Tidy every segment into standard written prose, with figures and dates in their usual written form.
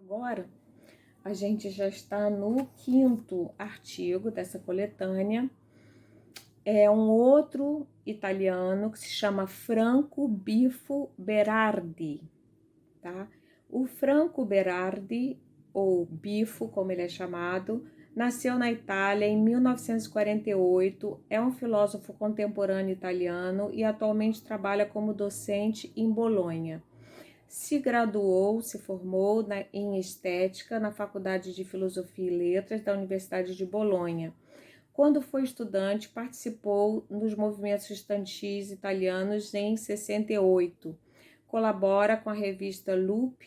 Agora, a gente já está no 5º artigo dessa coletânea. É um outro italiano que se chama Franco Bifo Berardi, tá? O Franco Berardi, ou Bifo, como ele é chamado, nasceu na Itália em 1948, é um filósofo contemporâneo italiano e atualmente trabalha como docente em Bolonha. Se formou em Estética na Faculdade de Filosofia e Letras da Universidade de Bolonha. Quando foi estudante, participou dos movimentos estudantis italianos em 68. Colabora com a revista Loop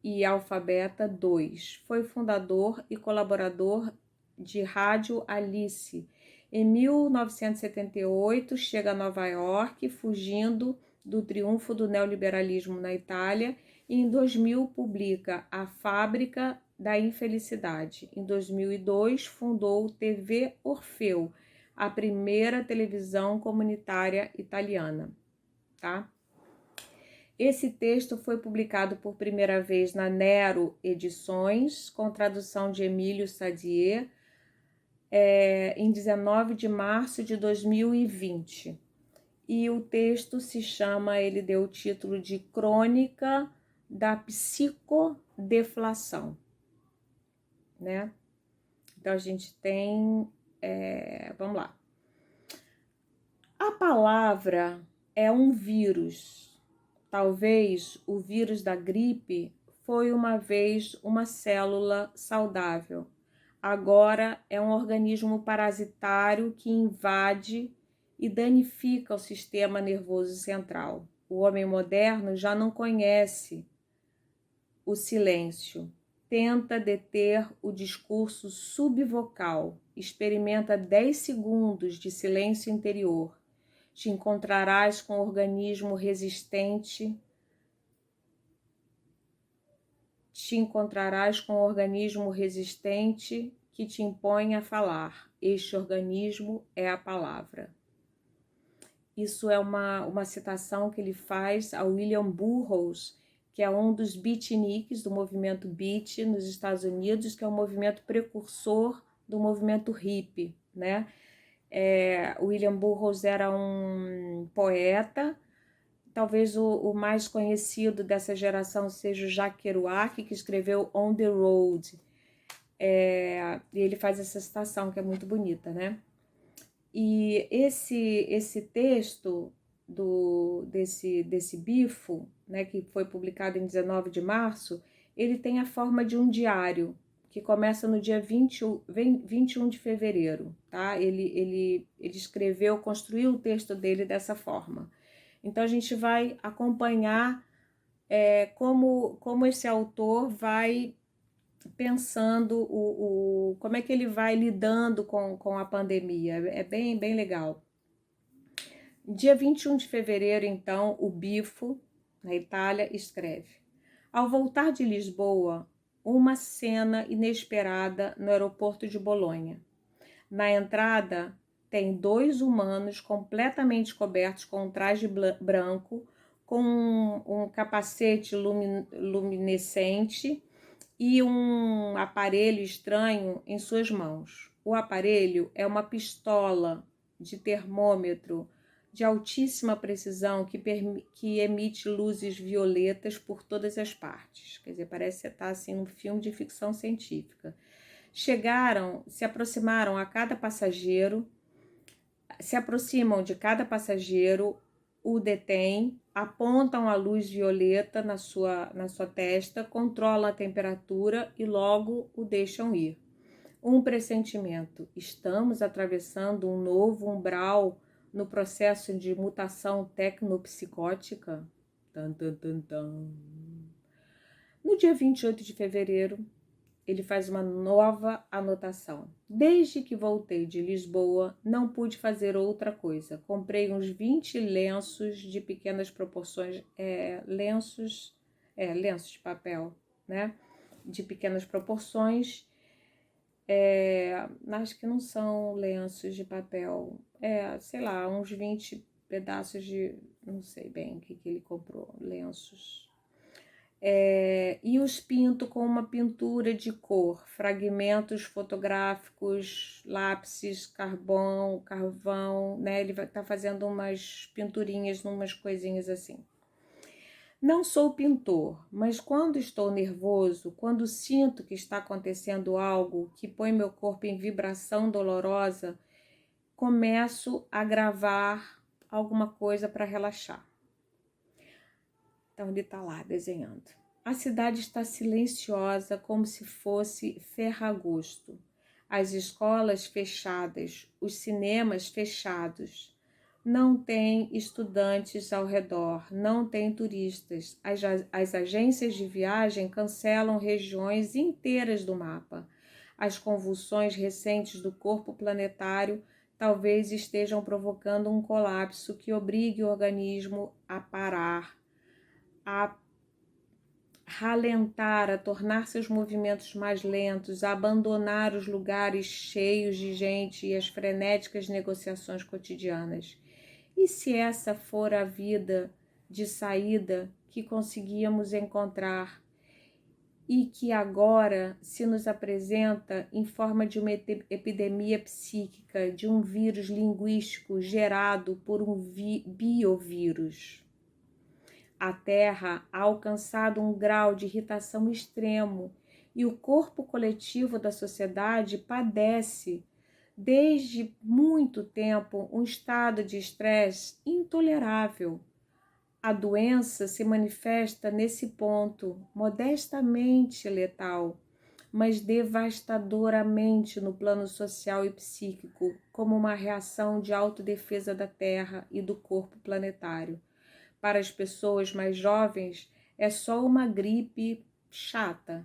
e Alfabeta 2. Foi fundador e colaborador de Rádio Alice. Em 1978, chega a Nova York, fugindo do triunfo do neoliberalismo na Itália, e em 2000 publica A Fábrica da Infelicidade. Em 2002, fundou TV Orfeu, a primeira televisão comunitária italiana, tá? Esse texto foi publicado por primeira vez na Nero Edições, com tradução de Emílio Sadier, em 19 de março de 2020. E o texto ele deu o título de Crônica da Psicodeflação, né? Então, a gente tem, vamos lá. A palavra é um vírus. Talvez o vírus da gripe foi uma vez uma célula saudável. Agora é um organismo parasitário que invade e danifica o sistema nervoso central. O homem moderno já não conhece o silêncio, tenta deter o discurso subvocal, experimenta 10 segundos de silêncio interior. Te encontrarás com um organismo resistente. Que te impõe a falar. Este organismo é a palavra. Isso é uma citação que ele faz a William Burroughs, que é um dos beatniks do movimento beat nos Estados Unidos, que é um movimento precursor do movimento hippie, né? William Burroughs era um poeta, talvez o mais conhecido dessa geração seja o Jacques Kerouac, que escreveu On the Road. E ele faz essa citação que é muito bonita, né? E esse texto desse Bifo, né, que foi publicado em 19 de março, ele tem a forma de um diário, que começa no dia 21 de fevereiro, tá? Ele construiu o texto dele dessa forma. Então, a gente vai acompanhar como esse autor vai pensando como é que ele vai lidando com a pandemia. É bem legal. Dia 21 de fevereiro, então, o Bifo, na Itália, escreve: ao voltar de Lisboa, uma cena inesperada no aeroporto de Bolonha. Na entrada, tem 2 humanos completamente cobertos com um traje branco, com um capacete luminescente e um aparelho estranho em suas mãos. O aparelho é uma pistola de termômetro de altíssima precisão que emite luzes violetas por todas as partes. Quer dizer, parece estar assim um filme de ficção científica. Se aproximaram de cada passageiro, o detêm, apontam a luz violeta na sua testa, controlam a temperatura e logo o deixam ir. Um pressentimento: estamos atravessando um novo umbral no processo de mutação tecnopsicótica? Tan, tan, tan, tan. No dia 28 de fevereiro, ele faz uma nova anotação. Desde que voltei de Lisboa, não pude fazer outra coisa. Comprei uns 20 lenços de pequenas proporções, lenços de papel, né? De pequenas proporções. Acho que não são lenços de papel. Sei lá, uns 20 pedaços de... Não sei bem o que ele comprou, lenços. E os pinto com uma pintura de cor, fragmentos fotográficos, lápis, carvão, né? Ele vai estar fazendo umas pinturinhas, umas coisinhas assim. Não sou pintor, mas quando estou nervoso, quando sinto que está acontecendo algo que põe meu corpo em vibração dolorosa, começo a gravar alguma coisa para relaxar. Então ele está lá desenhando. A cidade está silenciosa, como se fosse Ferragosto. As escolas fechadas, os cinemas fechados. Não tem estudantes ao redor, não tem turistas. As agências de viagem cancelam regiões inteiras do mapa. As convulsões recentes do corpo planetário talvez estejam provocando um colapso que obrigue o organismo a parar, a ralentar, a tornar seus movimentos mais lentos, a abandonar os lugares cheios de gente e as frenéticas negociações cotidianas. E se essa for a vida de saída que conseguíamos encontrar e que agora se nos apresenta em forma de uma epidemia psíquica, de um vírus linguístico gerado por um biovírus? A Terra ha alcançado um grau de irritação extremo e o corpo coletivo da sociedade padece desde muito tempo um estado de estresse intolerável. A doença se manifesta nesse ponto, modestamente letal, mas devastadoramente no plano social e psíquico, como uma reação de autodefesa da Terra e do corpo planetário. Para as pessoas mais jovens, é só uma gripe chata.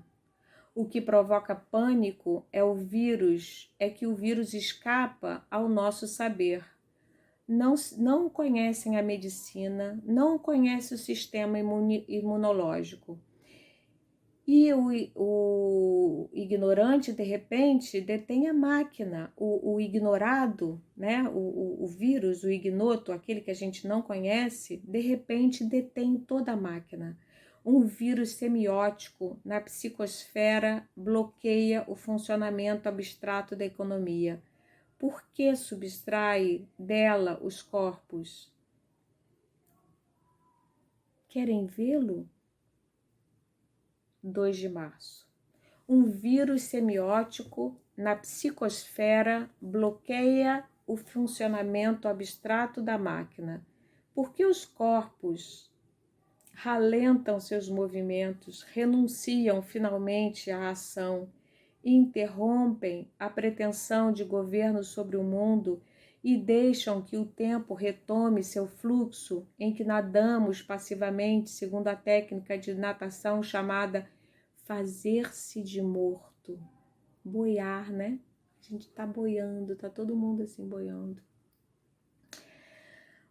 O que provoca pânico é que o vírus escapa ao nosso saber. Não conhecem a medicina, não conhecem o sistema imunológico. E o ignorante, de repente, detém a máquina. O ignorado, né? O vírus, o ignoto, aquele que a gente não conhece, de repente detém toda a máquina. Um vírus semiótico na psicosfera bloqueia o funcionamento abstrato da economia. Por que subtrai dela os corpos? Querem vê-lo? 2 de março. Um vírus semiótico na psicosfera bloqueia o funcionamento abstrato da máquina. Por que os corpos ralentam seus movimentos, renunciam finalmente à ação, interrompem a pretensão de governo sobre o mundo e deixam que o tempo retome seu fluxo em que nadamos passivamente, segundo a técnica de natação chamada fazer-se de morto? Boiar, né? A gente tá boiando, tá todo mundo assim boiando.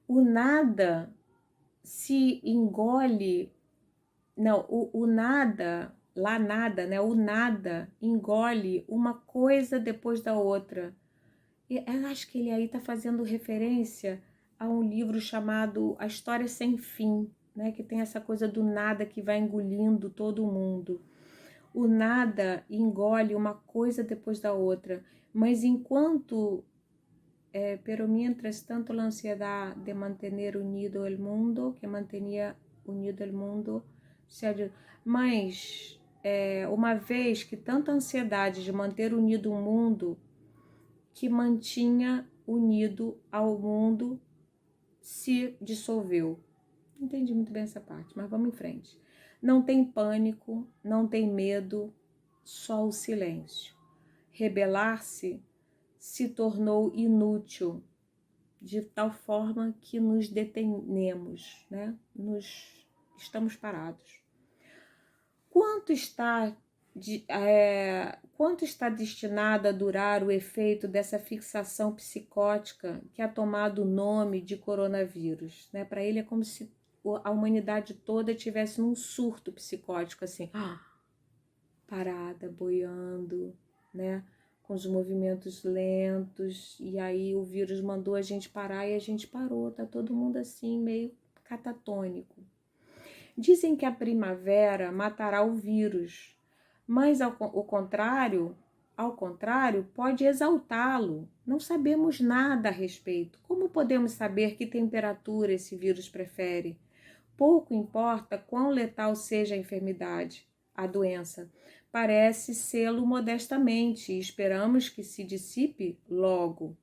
O nada se engole, não, o nada, lá nada, né? O nada engole uma coisa depois da outra. E eu acho que ele aí está fazendo referência a um livro chamado A História Sem Fim, né? Que tem essa coisa do nada que vai engolindo todo mundo. O nada engole uma coisa depois da outra, mas enquanto pero mientras tanto la ansiedad de mantener unido el mundo, que mantenía unido el mundo, mas uma vez que tanta ansiedade de manter unido o mundo, que mantinha unido ao mundo, se dissolveu. Não entendi muito bem essa parte, mas vamos em frente. Não tem pânico, não tem medo, só o silêncio. Rebelar-se se tornou inútil, de tal forma que nos detenemos, né? Estamos parados. Quanto está destinado a durar o efeito dessa fixação psicótica que ha tomado o nome de coronavírus, né? Para ele é como se a humanidade toda tivesse num surto psicótico, assim, parada, boiando, né? Com os movimentos lentos, e aí o vírus mandou a gente parar e a gente parou, tá todo mundo assim, meio catatônico. Dizem que a primavera matará o vírus, mas ao contrário, pode exaltá-lo. Não sabemos nada a respeito. Como podemos saber que temperatura esse vírus prefere? Pouco importa quão letal seja a enfermidade, a doença. Parece sê-lo modestamente e esperamos que se dissipe logo.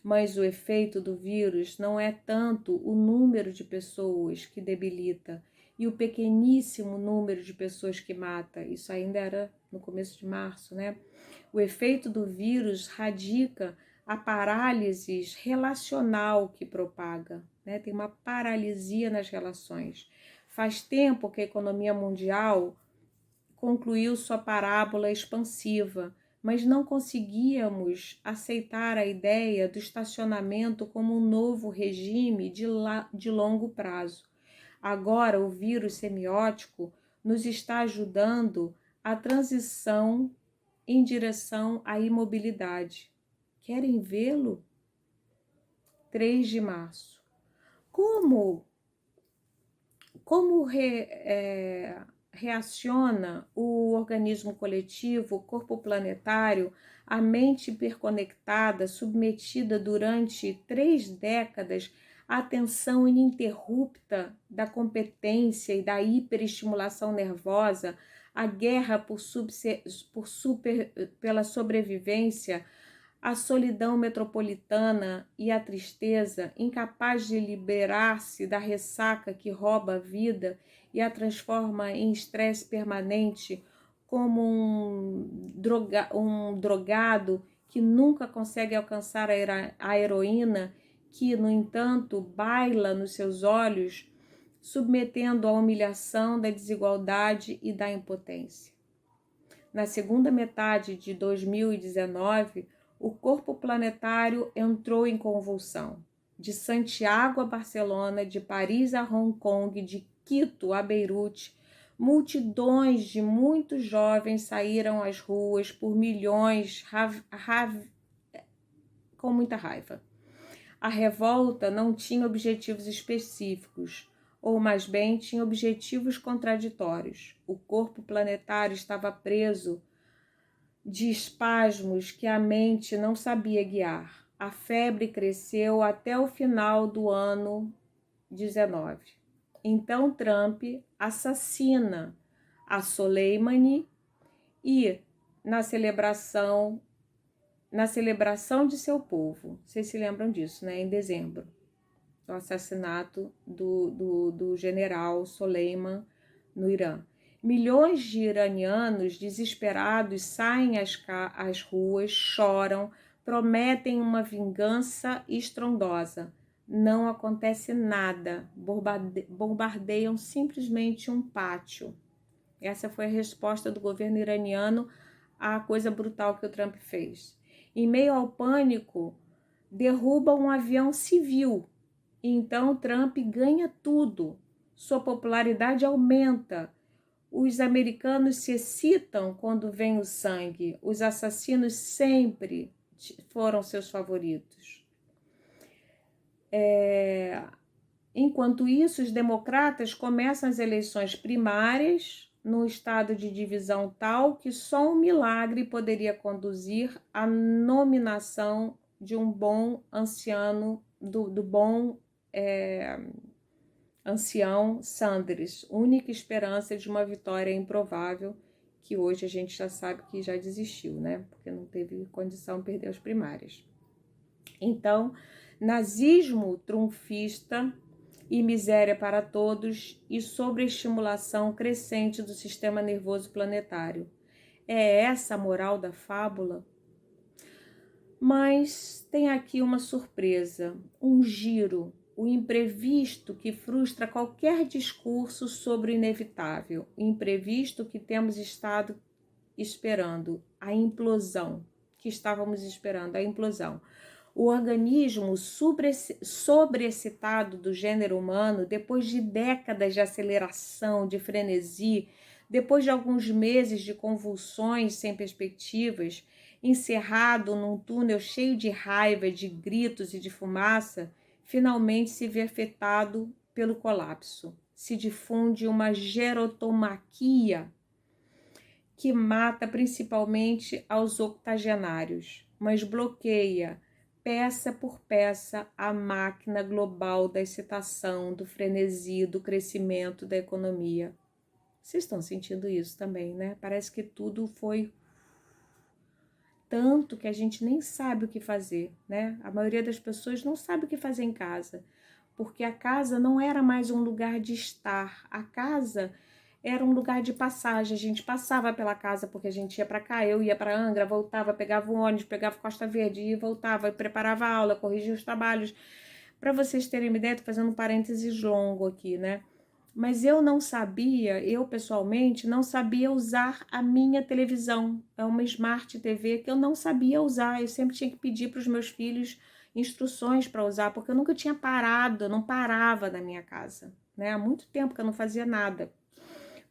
Mas o efeito do vírus não é tanto o número de pessoas que debilita e o pequeníssimo número de pessoas que mata. Isso ainda era no começo de março, né? O efeito do vírus radica a parálise relacional que propaga, né? Tem uma paralisia nas relações. Faz tempo que a economia mundial concluiu sua parábola expansiva, mas não conseguíamos aceitar a ideia do estacionamento como um novo regime de longo prazo. Agora, o vírus semiótico nos está ajudando a transição em direção à imobilidade. Querem vê-lo? 3 de março. Como reaciona o organismo coletivo, o corpo planetário, a mente hiperconectada, submetida durante 3 décadas à tensão ininterrupta da competência e da hiperestimulação nervosa, a guerra pela sobrevivência, a solidão metropolitana e a tristeza, incapaz de liberar-se da ressaca que rouba a vida e a transforma em estresse permanente, como um drogado que nunca consegue alcançar a heroína, que, no entanto, baila nos seus olhos, submetendo à humilhação da desigualdade e da impotência. Na segunda metade de 2019, o corpo planetário entrou em convulsão. De Santiago a Barcelona, de Paris a Hong Kong, de Quito a Beirute, multidões de muitos jovens saíram às ruas por milhões com muita raiva. A revolta não tinha objetivos específicos, ou mais bem, tinha objetivos contraditórios. O corpo planetário estava preso de espasmos que a mente não sabia guiar. A febre cresceu até o final do ano 19. Então Trump assassina a Soleimani e na celebração de seu povo. Vocês se lembram disso, né? Em dezembro, o assassinato do general Soleiman no Irã. Milhões de iranianos desesperados saem às ruas, choram, prometem uma vingança estrondosa. Não acontece nada, bombardeiam simplesmente um pátio. Essa foi a resposta do governo iraniano à coisa brutal que o Trump fez. Em meio ao pânico, derruba um avião civil. Então Trump ganha tudo. Sua popularidade aumenta. Os americanos se excitam quando vem o sangue. Os assassinos sempre foram seus favoritos. Enquanto isso, os democratas começam as eleições primárias num estado de divisão tal que só um milagre poderia conduzir à nominação de um bom anciano, do bom ancião Sanders, única esperança de uma vitória improvável, que hoje a gente já sabe que já desistiu, né? Porque não teve condição de perder as primárias. Então, nazismo trunfista e miséria para todos e sobreestimulação crescente do sistema nervoso planetário. É essa a moral da fábula? Mas tem aqui uma surpresa, um giro, o imprevisto que frustra qualquer discurso sobre o inevitável, o imprevisto que temos estado esperando, a implosão, que estávamos esperando, a implosão. O organismo sobreexcitado do gênero humano, depois de décadas de aceleração, de frenesi, depois de alguns meses de convulsões sem perspectivas, encerrado num túnel cheio de raiva, de gritos e de fumaça, finalmente se vê afetado pelo colapso. se difunde uma gerotomaquia que mata principalmente aos octogenários, mas bloqueia peça por peça a máquina global da excitação, do frenesi, do crescimento da economia. Vocês estão sentindo isso também, né? Parece que tudo foi tanto que a gente nem sabe o que fazer, né? A maioria das pessoas não sabe o que fazer em casa, porque a casa não era mais um lugar de estar. A casa era um lugar de passagem. A gente passava pela casa porque a gente ia para cá, eu ia para Angra, voltava, pegava o ônibus, pegava Costa Verde e voltava, e preparava a aula, corrigia os trabalhos. Para vocês terem uma ideia, tô fazendo um parênteses longo aqui, né? Mas eu não sabia, eu pessoalmente, não sabia usar a minha televisão. É uma Smart TV que eu não sabia usar. Eu sempre tinha que pedir para os meus filhos instruções para usar, porque eu nunca tinha parado, eu não parava na minha casa, né? Há muito tempo que eu não fazia nada.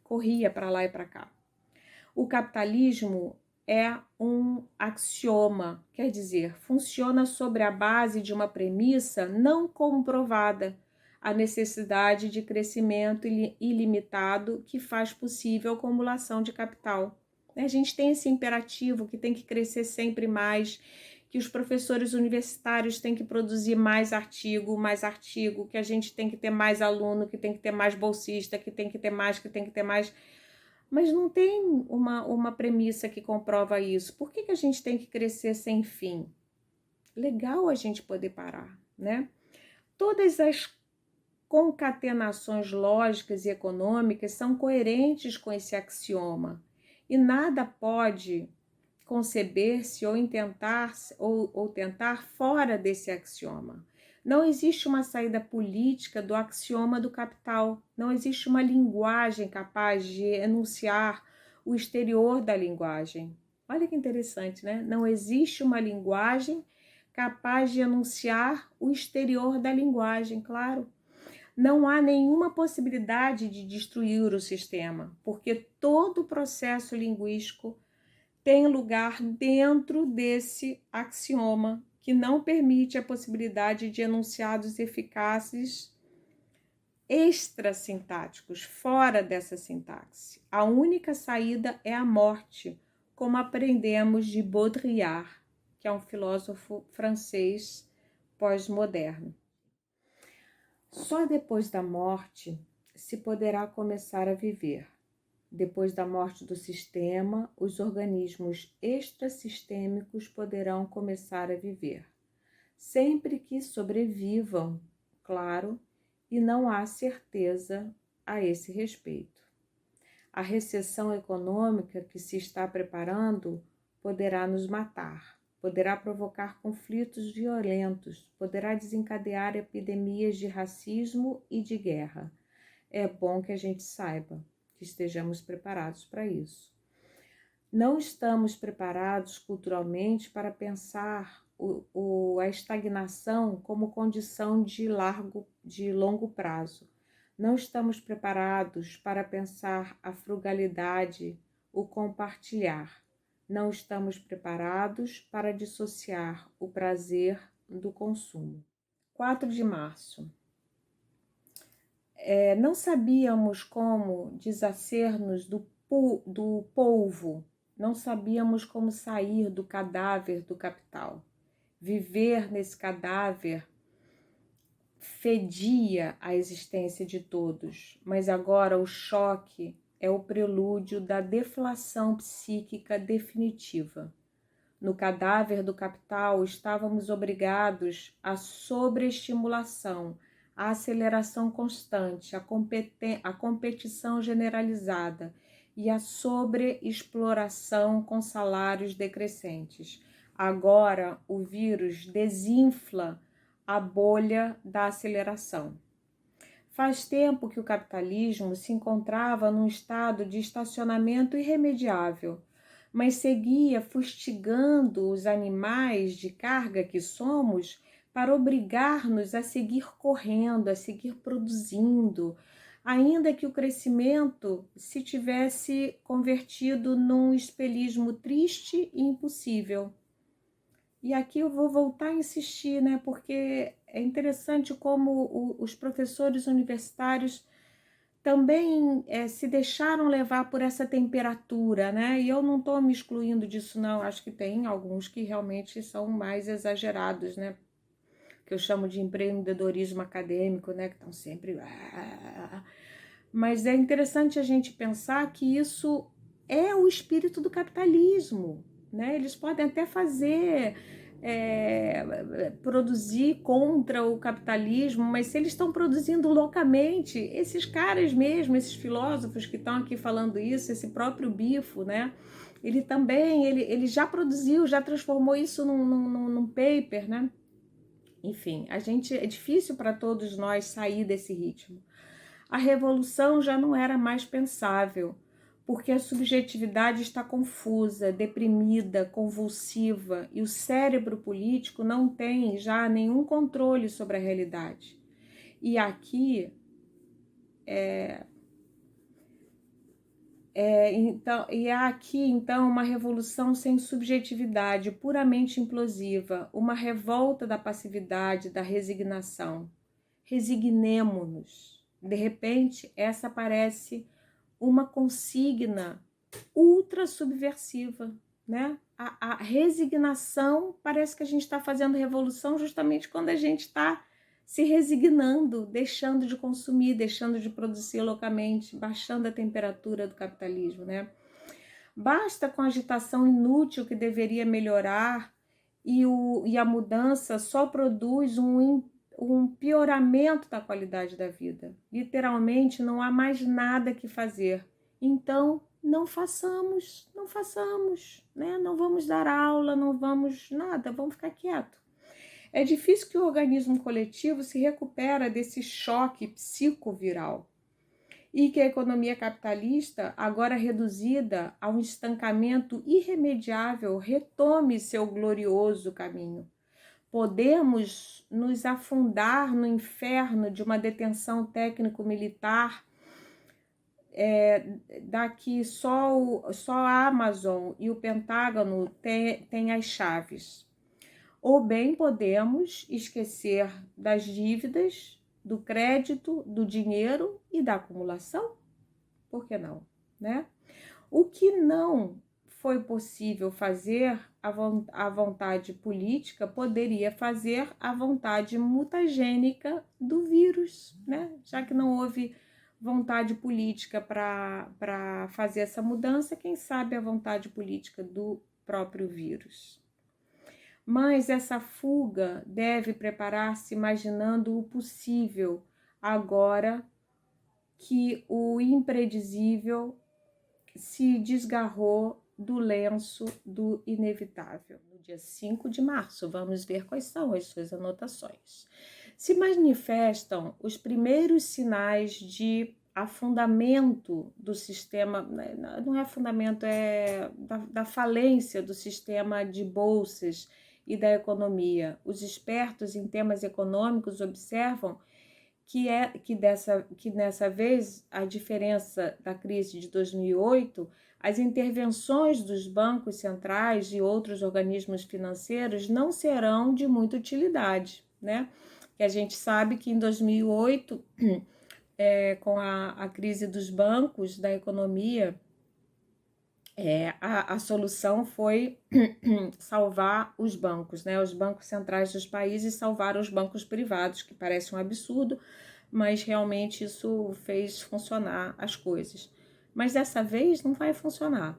Corria para lá e para cá. O capitalismo é um axioma, quer dizer, funciona sobre a base de uma premissa não comprovada, a necessidade de crescimento ilimitado que faz possível a acumulação de capital. A gente tem esse imperativo que tem que crescer sempre mais, que os professores universitários têm que produzir mais artigo, que a gente tem que ter mais aluno, que tem que ter mais bolsista, que tem que ter mais, que tem que ter mais. Mas não tem uma premissa que comprova isso. Por que a gente tem que crescer sem fim? Legal a gente poder parar, né? Todas as concatenações lógicas e econômicas são coerentes com esse axioma e nada pode conceber-se ou tentar fora desse axioma. Não existe uma saída política do axioma do capital, não existe uma linguagem capaz de enunciar o exterior da linguagem. Olha que interessante, né? Não existe uma linguagem capaz de enunciar o exterior da linguagem, claro. Não há nenhuma possibilidade de destruir o sistema, porque todo o processo linguístico tem lugar dentro desse axioma que não permite a possibilidade de enunciados eficazes extrasintáticos, fora dessa sintaxe. A única saída é a morte, como aprendemos de Baudrillard, que é um filósofo francês pós-moderno. Só depois da morte se poderá começar a viver. Depois da morte do sistema, os organismos extrasistêmicos poderão começar a viver. Sempre que sobrevivam, claro, e não há certeza a esse respeito. A recessão econômica que se está preparando poderá nos matar, poderá provocar conflitos violentos, poderá desencadear epidemias de racismo e de guerra. É bom que a gente saiba, que estejamos preparados para isso. Não estamos preparados culturalmente para pensar a estagnação como condição de longo prazo. Não estamos preparados para pensar a frugalidade, o compartilhar. Não estamos preparados para dissociar o prazer do consumo. 4 de março. Não sabíamos como desfazer-nos do polvo, não sabíamos como sair do cadáver do capital. Viver nesse cadáver fedia a existência de todos, mas agora o choque é o prelúdio da deflação psíquica definitiva. No cadáver do capital estávamos obrigados à sobreestimulação, a aceleração constante, a competição generalizada e a sobreexploração com salários decrescentes. Agora o vírus desinfla a bolha da aceleração. Faz tempo que o capitalismo se encontrava num estado de estacionamento irremediável, mas seguia fustigando os animais de carga que somos para obrigar-nos a seguir correndo, a seguir produzindo, ainda que o crescimento se tivesse convertido num espelhismo triste e impossível. E aqui eu vou voltar a insistir, né? Porque é interessante como os professores universitários também se deixaram levar por essa temperatura, né? E eu não estou me excluindo disso, não. Acho que tem alguns que realmente são mais exagerados, né? Que eu chamo de empreendedorismo acadêmico, né? Que estão sempre. Mas é interessante a gente pensar que isso é o espírito do capitalismo, né? Eles podem até fazer. Produzir contra o capitalismo, mas se eles estão produzindo loucamente, esses caras mesmo, esses filósofos que estão aqui falando isso, esse próprio Bifo, né? Ele também, ele já produziu, já transformou isso num paper, né? Enfim, é difícil para todos nós sair desse ritmo. A revolução já não era mais pensável, porque a subjetividade está confusa, deprimida, convulsiva, e o cérebro político não tem já nenhum controle sobre a realidade. E aqui há aqui então uma revolução sem subjetividade, puramente implosiva, uma revolta da passividade, da resignação. Resignemo-nos. De repente, essa parece uma consigna ultra subversiva, né? A resignação, parece que a gente está fazendo revolução justamente quando a gente está se resignando, deixando de consumir, deixando de produzir loucamente, baixando a temperatura do capitalismo, né? Basta com a agitação inútil que deveria melhorar e a mudança só produz um pioramento da qualidade da vida. Literalmente não há mais nada que fazer. Então, não façamos, né? Não vamos dar aula, não vamos nada, vamos ficar quieto. É difícil que o organismo coletivo se recupere desse choque psicoviral e que a economia capitalista, agora reduzida a um estancamento irremediável, retome seu glorioso caminho. Podemos nos afundar no inferno de uma detenção técnico-militar daqui só a Amazon e o Pentágono têm as chaves. Ou bem podemos esquecer das dívidas, do crédito, do dinheiro e da acumulação? Por que não, né? O que não foi possível fazer a vontade política, poderia fazer a vontade mutagênica do vírus, né? Já que não houve vontade política para fazer essa mudança, quem sabe a vontade política do próprio vírus. Mas essa fuga deve preparar-se imaginando o possível, agora que o impredizível se desgarrou do lenço do inevitável. No dia 5 de março, vamos ver quais são as suas anotações. Se manifestam os primeiros sinais de afundamento do sistema, não é afundamento, é da falência do sistema de bolsas e da economia. Os expertos em temas econômicos observam que dessa vez, a diferença da crise de 2008, as intervenções dos bancos centrais e outros organismos financeiros não serão de muita utilidade, né? Que a gente sabe que em 2008, com a crise dos bancos, da economia, a solução foi salvar os bancos, né? Os bancos centrais dos países salvaram os bancos privados, que parece um absurdo, mas realmente isso fez funcionar as coisas. Mas dessa vez não vai funcionar.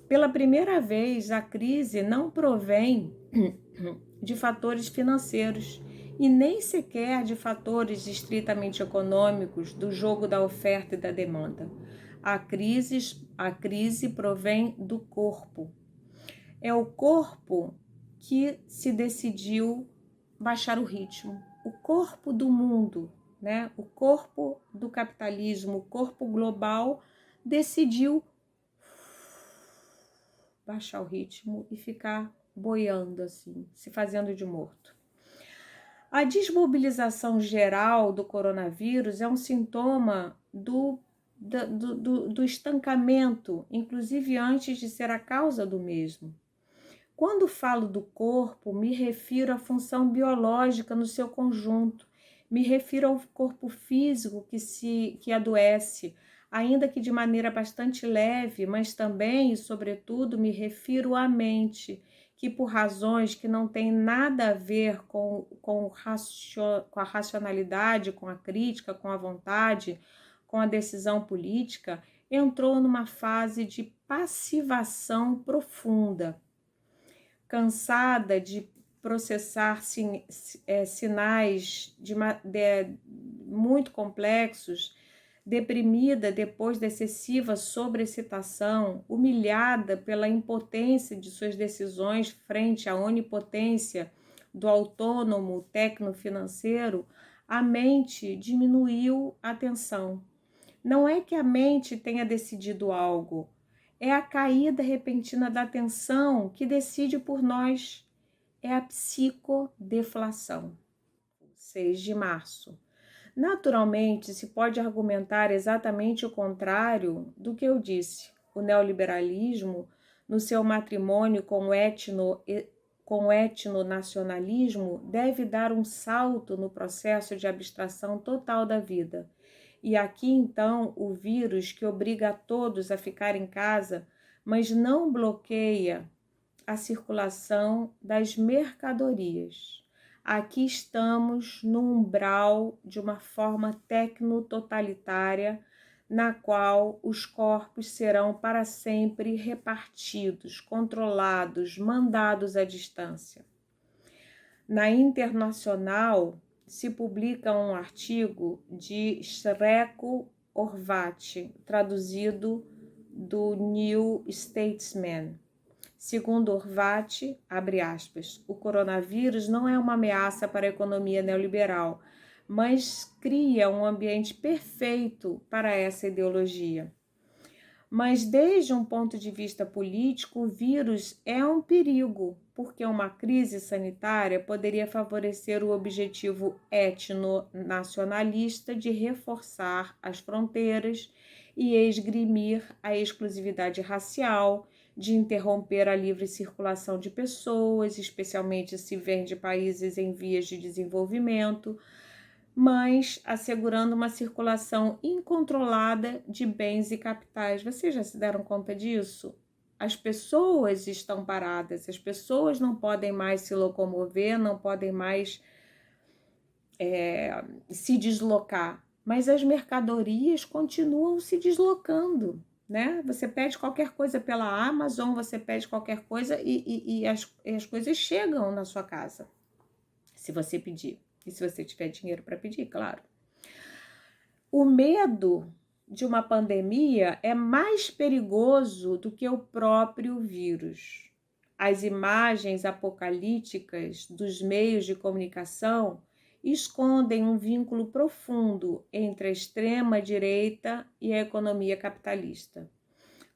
Pela primeira vez, a crise não provém de fatores financeiros e nem sequer de fatores estritamente econômicos, do jogo da oferta e da demanda. A crise provém do corpo. É o corpo que se decidiu baixar o ritmo. O corpo do mundo, né? O corpo do capitalismo, o corpo global decidiu baixar o ritmo e ficar boiando assim, se fazendo de morto. A desmobilização geral do coronavírus é um sintoma do estancamento, inclusive antes de ser a causa do mesmo. Quando falo do corpo, me refiro à função biológica no seu conjunto, Me refiro ao corpo físico que adoece, ainda que de maneira bastante leve, mas também e sobretudo me refiro à mente, que por razões que não têm nada a ver com a racionalidade, com a crítica, com a vontade, com a decisão política, entrou numa fase de passivação profunda, cansada de processar sinais muito complexos, deprimida depois da excessiva sobreexcitação, humilhada pela impotência de suas decisões frente à onipotência do autônomo tecnofinanceiro, a mente diminuiu a atenção. Não é que a mente tenha decidido algo, é a caída repentina da atenção que decide por nós. É a psicodeflação. 6 de março. Naturalmente, se pode argumentar exatamente o contrário do que eu disse. O neoliberalismo, no seu matrimônio com o etnonacionalismo, deve dar um salto no processo de abstração total da vida. E aqui, então, o vírus que obriga a todos a ficar em casa, mas não bloqueia a circulação das mercadorias. Aqui estamos no umbral de uma forma tecnototalitária, na qual os corpos serão para sempre repartidos, controlados, mandados à distância. Na Internacional se publica um artigo de Srečko Horvat, traduzido do New Statesman. Segundo Horvat, abre aspas, o coronavírus não é uma ameaça para a economia neoliberal, mas cria um ambiente perfeito para essa ideologia. Mas desde um ponto de vista político, o vírus é um perigo, porque uma crise sanitária poderia favorecer o objetivo etnonacionalista de reforçar as fronteiras e esgrimir a exclusividade racial, de interromper a livre circulação de pessoas, especialmente se vêm de países em vias de desenvolvimento, mas assegurando uma circulação incontrolada de bens e capitais. Vocês já se deram conta disso? As pessoas estão paradas, as pessoas não podem mais se locomover, não podem mais se deslocar, mas as mercadorias continuam se deslocando, né? Você pede qualquer coisa pela Amazon, você pede qualquer coisa e as coisas chegam na sua casa, se você pedir. E se você tiver dinheiro para pedir, claro. O medo de uma pandemia é mais perigoso do que o próprio vírus. As imagens apocalípticas dos meios de comunicação escondem um vínculo profundo entre a extrema-direita e a economia capitalista.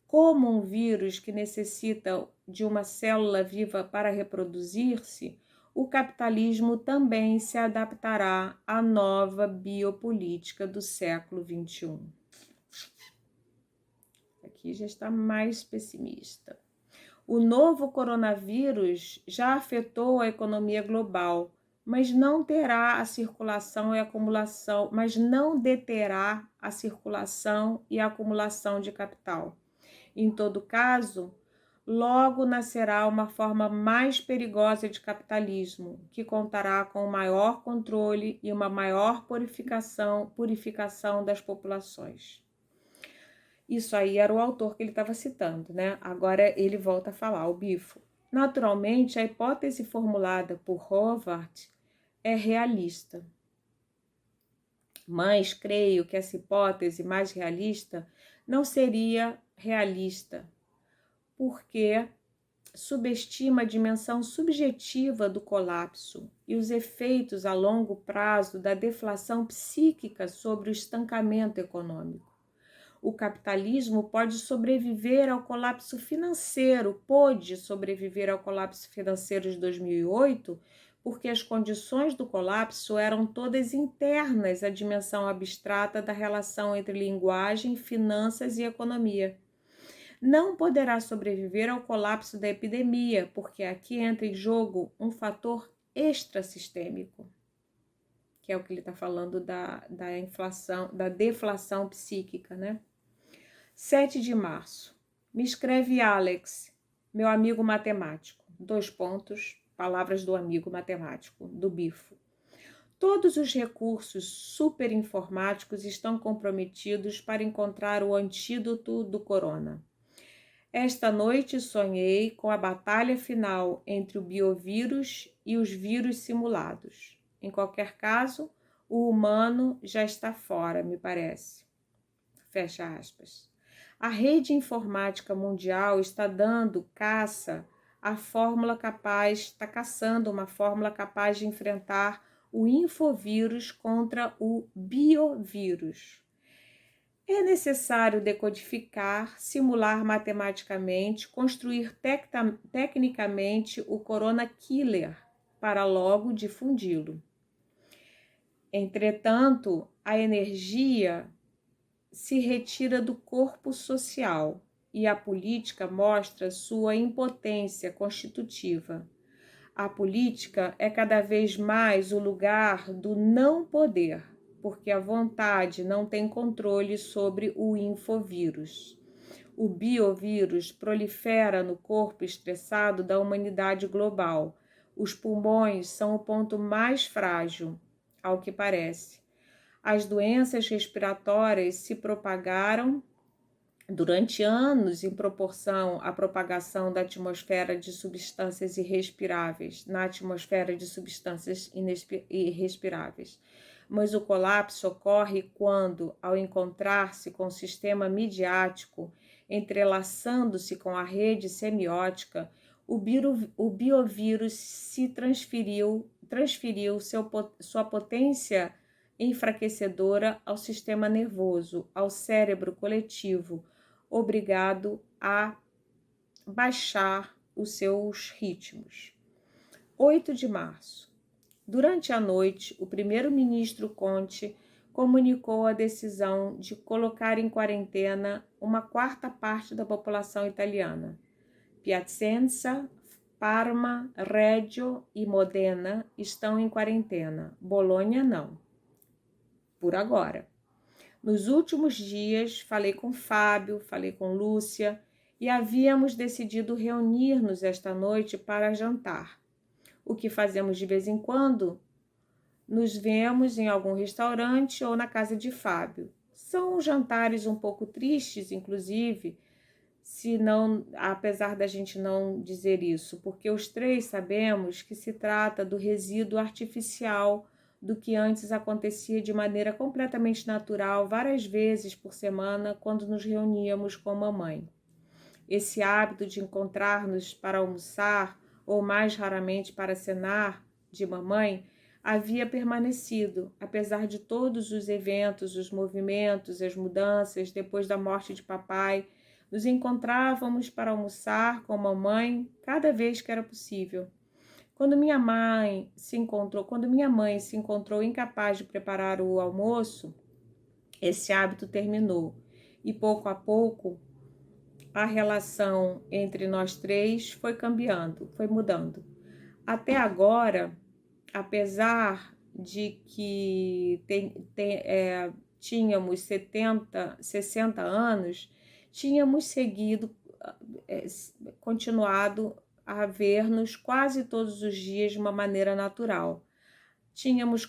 Como um vírus que necessita de uma célula viva para reproduzir-se, o capitalismo também se adaptará à nova biopolítica do século XXI. Aqui já está mais pessimista. O novo coronavírus já afetou a economia global, mas não terá a circulação e acumulação, mas não deterá a circulação e a acumulação de capital. Em todo caso, logo nascerá uma forma mais perigosa de capitalismo, que contará com um maior controle e uma maior purificação das populações. Isso aí era o autor que ele estava citando, né? Agora ele volta a falar, o Bifo. Naturalmente, a hipótese formulada por Horvat é realista. Mas creio que essa hipótese mais realista não seria realista, porque subestima a dimensão subjetiva do colapso e os efeitos a longo prazo da deflação psíquica sobre o estancamento econômico. O capitalismo pode sobreviver ao colapso financeiro, pôde sobreviver ao colapso financeiro de 2008, porque as condições do colapso eram todas internas à dimensão abstrata da relação entre linguagem, finanças e economia. Não poderá sobreviver ao colapso da epidemia, porque aqui entra em jogo um fator extrasistêmico, que é o que ele está falando da inflação, da deflação psíquica, né? 7 de março. Me escreve Alex, meu amigo matemático. 2 pontos, palavras do amigo matemático, do Bifo. Todos os recursos superinformáticos estão comprometidos para encontrar o antídoto do corona. Esta noite sonhei com a batalha final entre o biovírus e os vírus simulados. Em qualquer caso, o humano já está fora, me parece. Fecha aspas. A rede informática mundial está dando caça à fórmula capaz, está caçando uma fórmula capaz de enfrentar o infovírus contra o biovírus. É necessário decodificar, simular matematicamente, construir tecnicamente o Corona Killer para logo difundi-lo. Entretanto, a energia se retira do corpo social e a política mostra sua impotência constitutiva. A política é cada vez mais o lugar do não poder, porque a vontade não tem controle sobre o infovírus. O biovírus prolifera no corpo estressado da humanidade global. Os pulmões são o ponto mais frágil, ao que parece. As doenças respiratórias se propagaram durante anos em proporção à propagação da atmosfera de substâncias irrespiráveis, na atmosfera de substâncias irrespiráveis. Mas o colapso ocorre quando, ao encontrar-se com o sistema midiático, entrelaçando-se com a rede semiótica, o biovírus se transferiu sua potência enfraquecedora ao sistema nervoso, ao cérebro coletivo, obrigado a baixar os seus ritmos. 8 de março. Durante a noite, o primeiro-ministro Conte comunicou a decisão de colocar em quarentena uma quarta parte da população italiana. Piacenza, Parma, Reggio e Modena estão em quarentena. Bolonha não. Por agora. Nos últimos dias, falei com Fábio, falei com Lúcia e havíamos decidido reunir-nos esta noite para jantar. O que fazemos de vez em quando? Nos vemos em algum restaurante ou na casa de Fábio. São jantares um pouco tristes, inclusive, apesar da gente não dizer isso, porque os três sabemos que se trata do resíduo artificial do que antes acontecia de maneira completamente natural, várias vezes por semana, quando nos reuníamos com mamãe. Esse hábito de encontrar-nos para almoçar, ou mais raramente para cenar, de mamãe, havia permanecido, apesar de todos os eventos, os movimentos, as mudanças, depois da morte de papai. Nos encontrávamos para almoçar com mamãe cada vez que era possível. Quando minha mãe se encontrou incapaz de preparar o almoço, esse hábito terminou e pouco a pouco a relação entre nós três foi cambiando, foi mudando. Até agora, apesar de que tínhamos 60 anos, tínhamos continuado a ver-nos quase todos os dias de uma maneira natural. Tínhamos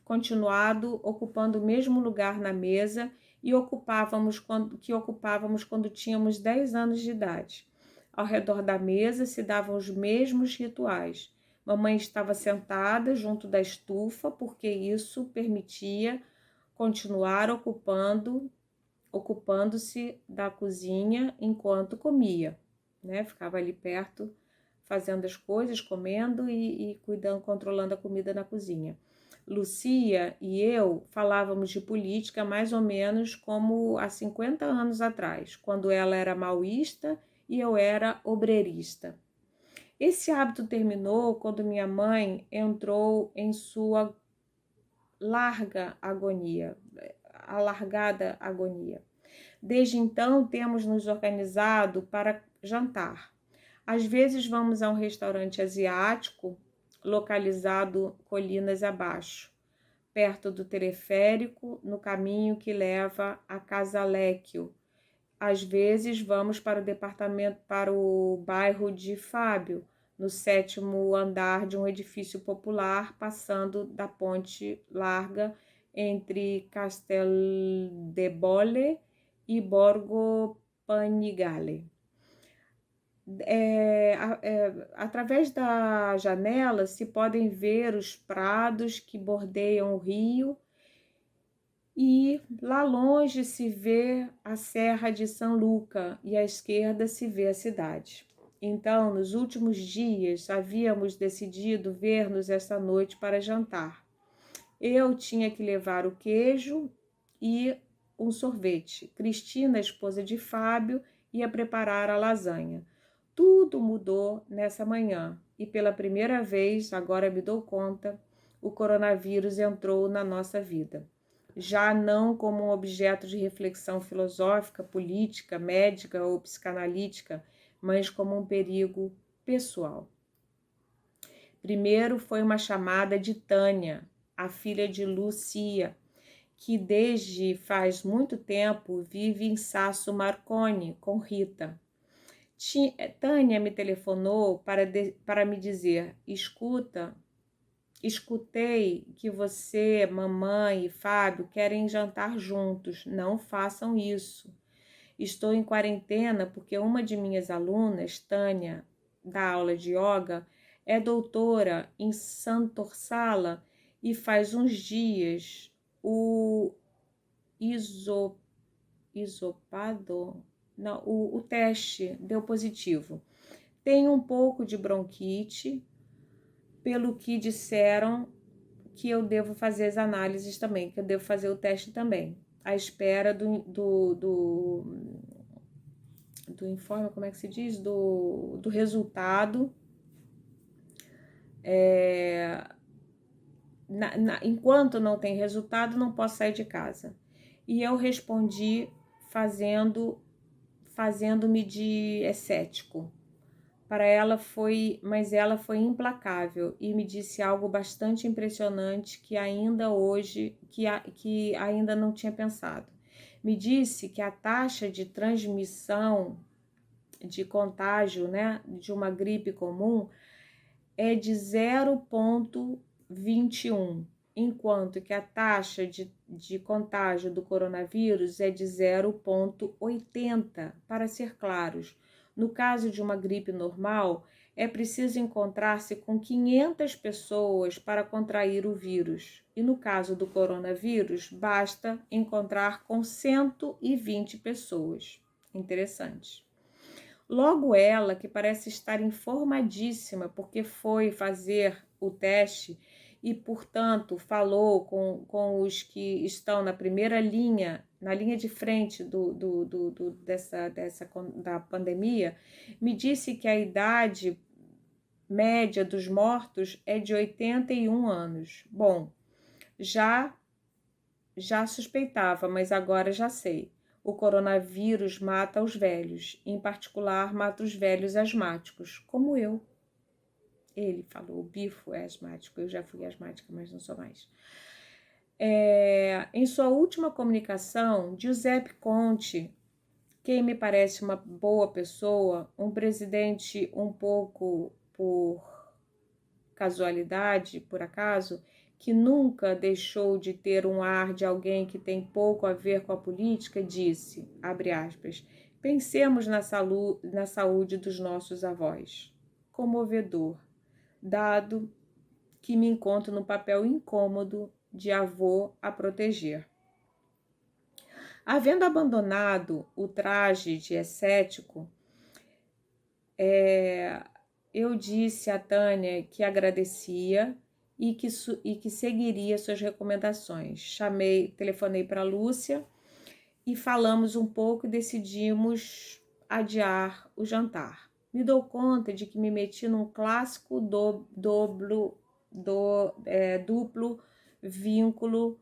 continuado ocupando o mesmo lugar na mesa e ocupávamos quando tínhamos 10 anos de idade. Ao redor da mesa se davam os mesmos rituais. Mamãe estava sentada junto da estufa, porque isso permitia continuar ocupando-se da cozinha enquanto comia, né? Ficava ali perto, fazendo as coisas, comendo e cuidando, controlando a comida na cozinha. Lucia e eu falávamos de política mais ou menos como há 50 anos atrás, quando ela era maoísta e eu era obreirista. Esse hábito terminou quando minha mãe entrou em sua alargada agonia. Desde então, temos nos organizado para jantar. Às vezes vamos a um restaurante asiático localizado colinas abaixo, perto do teleférico, no caminho que leva a Casalecchio. Às vezes vamos para o departamento, para o bairro de Fábio, no 7º andar de um edifício popular, passando da ponte larga entre Casteldebole e Borgo Panigale. Através da janela se podem ver os prados que bordeiam o rio e lá longe se vê a Serra de São Luca e à esquerda se vê a cidade. Então, nos últimos dias, havíamos decidido ver-nos esta noite para jantar. Eu tinha que levar o queijo e um sorvete. Cristina, a esposa de Fábio, ia preparar a lasanha. Tudo mudou nessa manhã e pela primeira vez, agora me dou conta, o coronavírus entrou na nossa vida. Já não como um objeto de reflexão filosófica, política, médica ou psicanalítica, mas como um perigo pessoal. Primeiro foi uma chamada de Tânia, a filha de Lucia, que desde faz muito tempo vive em Sasso Marconi com Rita. Tânia me telefonou para me dizer: escutei que você, mamãe e Fábio querem jantar juntos. Não façam isso. Estou em quarentena porque uma de minhas alunas, Tânia, da aula de yoga, é doutora em Santorsala e faz uns dias o isopado, não, o teste deu positivo. Tem um pouco de bronquite, pelo que disseram que eu devo fazer as análises também, que eu devo fazer o teste também, à espera do informe, como é que se diz? Do resultado. Enquanto não tem resultado, não posso sair de casa. E eu respondi fazendo-me de cético. Para ela mas ela foi implacável e me disse algo bastante impressionante que ainda não tinha pensado. Me disse que a taxa de transmissão, de contágio, né, de uma gripe comum é de 0,21, enquanto que a taxa de contágio do coronavírus é de 0,80, para ser claros. No caso de uma gripe normal, é preciso encontrar-se com 500 pessoas para contrair o vírus. E no caso do coronavírus, basta encontrar com 120 pessoas. Interessante. Logo ela, que parece estar informadíssima, porque foi fazer o teste e, portanto, falou com os que estão na primeira linha, na linha de frente da pandemia, me disse que a idade média dos mortos é de 81 anos. Bom, já suspeitava, mas agora já sei. O coronavírus mata os velhos, em particular mata os velhos asmáticos, como eu. Ele falou, o Bifo é asmático, eu já fui asmática, mas não sou mais. Em sua última comunicação, Giuseppe Conte, quem me parece uma boa pessoa, um presidente um pouco por casualidade, por acaso, que nunca deixou de ter um ar de alguém que tem pouco a ver com a política, disse, abre aspas, pensemos na saúde dos nossos avós. Comovedor, dado que me encontro no papel incômodo de avô a proteger. Havendo abandonado o traje de ascético, eu disse a Tânia que agradecia e que seguiria suas recomendações. Telefonei para a Lúcia e falamos um pouco e decidimos adiar o jantar. Me dou conta de que me meti num clássico duplo vínculo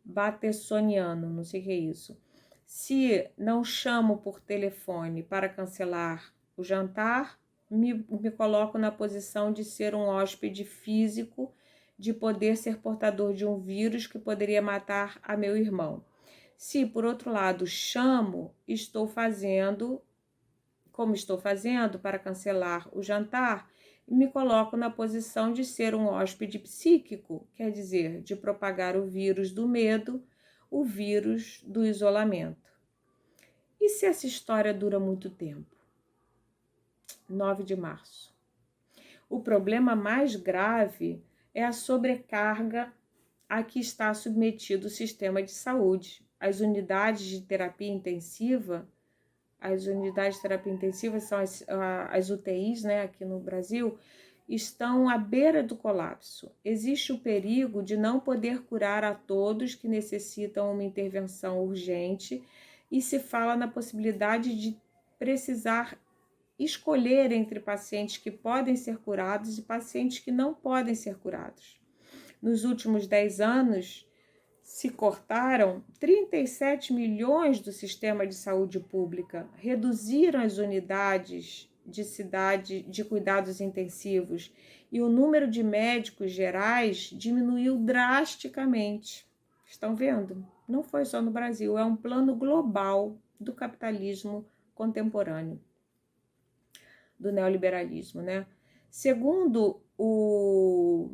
batersoniano, não sei o que é isso. Se não chamo por telefone para cancelar o jantar, me coloco na posição de ser um hóspede físico, de poder ser portador de um vírus que poderia matar a meu irmão. Se, por outro lado, chamo, como estou fazendo para cancelar o jantar, me coloco na posição de ser um hóspede psíquico, quer dizer, de propagar o vírus do medo, o vírus do isolamento. E se essa história dura muito tempo? 9 de março. O problema mais grave é a sobrecarga a que está submetido o sistema de saúde. As unidades de terapia intensiva são as UTIs, né, aqui no Brasil, estão à beira do colapso. Existe o perigo de não poder curar a todos que necessitam uma intervenção urgente e se fala na possibilidade de precisar escolher entre pacientes que podem ser curados e pacientes que não podem ser curados. Nos últimos 10 anos, se cortaram 37 milhões do sistema de saúde pública, reduziram as unidades de cuidados intensivos e o número de médicos gerais diminuiu drasticamente. Estão vendo? Não foi só no Brasil, é um plano global do capitalismo contemporâneo, do neoliberalismo, né? Segundo o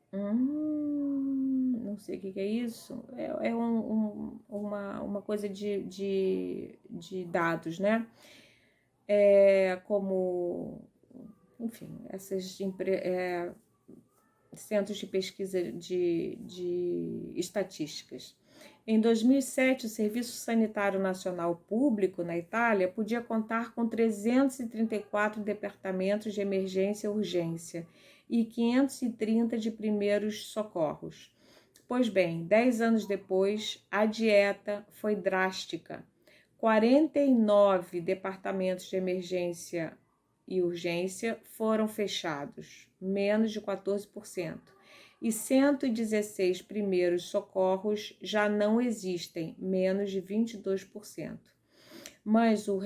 não sei o que é isso. É uma coisa de dados, né? Como, enfim, centros de pesquisa de estatísticas. Em 2007, o Serviço Sanitário Nacional Público, na Itália, podia contar com 334 departamentos de emergência e urgência e 530 de primeiros socorros. Pois bem, 10 anos depois, a dieta foi drástica. 49 departamentos de emergência e urgência foram fechados, menos de 14%. E 116 primeiros socorros já não existem, menos de 22%. Mas o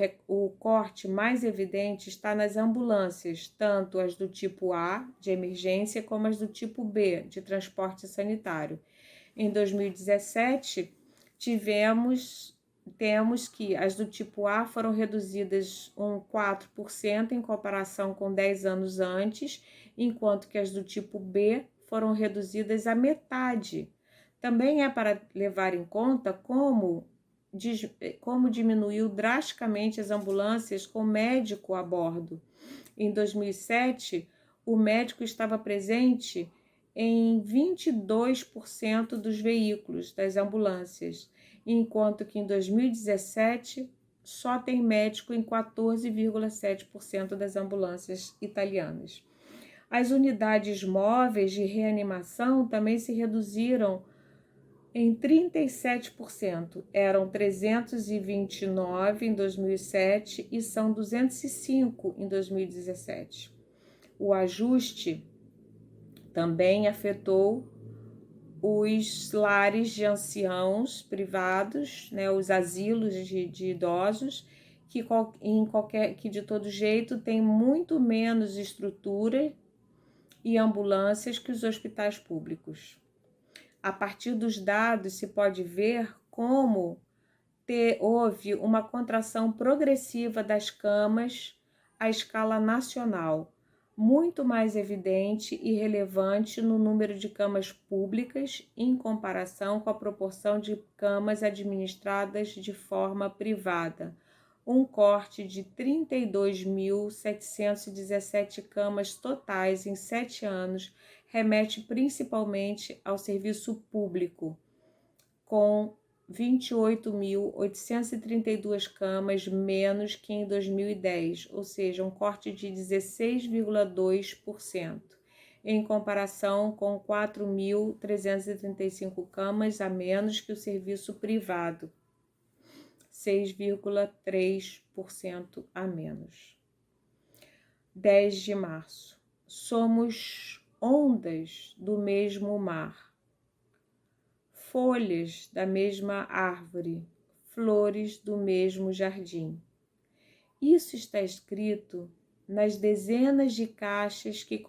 corte mais evidente está nas ambulâncias, tanto as do tipo A, de emergência, como as do tipo B, de transporte sanitário. Em 2017, temos que as do tipo A foram reduzidas 4% em comparação com 10 anos antes, enquanto que as do tipo B foram reduzidas à metade. Também é para levar em conta como diminuiu drasticamente as ambulâncias com médico a bordo. Em 2007, o médico estava presente em 22% dos veículos das ambulâncias, enquanto que em 2017 só tem médico em 14,7% das ambulâncias italianas. As unidades móveis de reanimação também se reduziram em 37%. Eram 329 em 2007 e são 205 em 2017. O ajuste também afetou os lares de anciãos privados, né, os asilos de idosos, que de todo jeito tem muito menos estrutura e ambulâncias que os hospitais públicos. A partir dos dados se pode ver como houve uma contração progressiva das camas à escala nacional, muito mais evidente e relevante no número de camas públicas em comparação com a proporção de camas administradas de forma privada. Um corte de 32.717 camas totais em 7 anos remete principalmente ao serviço público, com 28.832 camas menos que em 2010, ou seja, um corte de 16,2%, em comparação com 4.335 camas a menos que o serviço privado, 6,3% a menos. 10 de março. Somos ondas do mesmo mar, folhas da mesma árvore, flores do mesmo jardim. Isso está escrito nas dezenas de caixas que